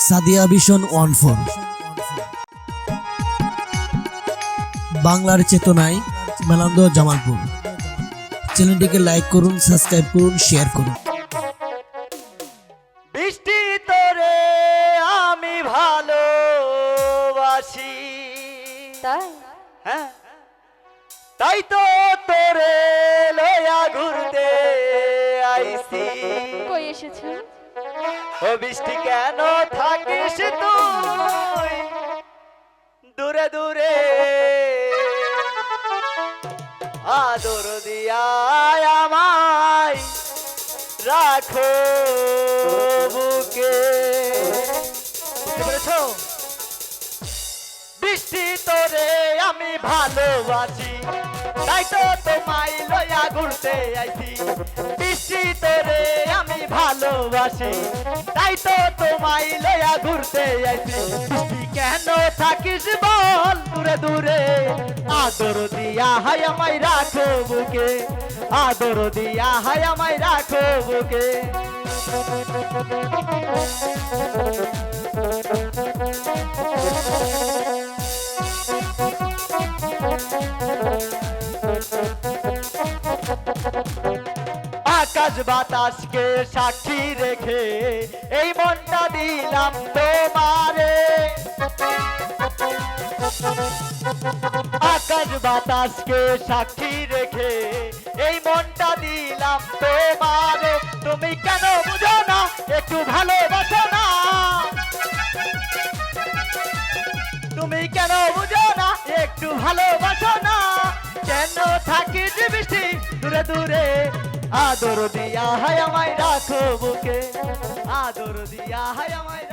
Sadia vision 14 বাংলার চেতনায় মেলান্দ জামালপুর। চ্যানেলটিকে লাইক করুন, সাবস্ক্রাইব করুন, শেয়ার করুন। বৃষ্টি তোরে আমি ভালোবাসি, তাই হ্যাঁ তাই তো তোরে লয়া ঘুরতে আইছি। কই এসেছো? ও বৃষ্টি কেন থাকিস তুই দূরে দূরে, আদর দিয়া আমায় রাখো বুকে। বুঝতে পেরেছো? বৃষ্টি তোরে আমি ভালোবাসি, তাই তো তোমায় লয়া ঘুরতে আইছি। বৃষ্টি তোরে আমি ভালোবাসি, তাই তো তোমায় লয়া ঘুরতে আইছি। বৃষ্টি কেন থাকিস বল দূরে দূরে, আদর দিয়া হাই আমায় রাখো বুকে, আদর দিয়া হাই আমায় রাখো বুকে। আকাশ বাতাসকে সাক্ষী রেখে এই মনটা দিলাম তোমারে। আকাশ বাতাসকে সাক্ষী রেখে এই মনটা দিলাম তোমারে। তুমি কেন বুঝো না, একটু ভালোবাসো না। তুমি কেন বুঝো না, একটু ভালোবাসো না। কেন থাকিস বৃষ্টি দূরে দূরে, আদর দিয়া হায় আমায় রাখো বুকে, আদর দিয়া হায় আমায়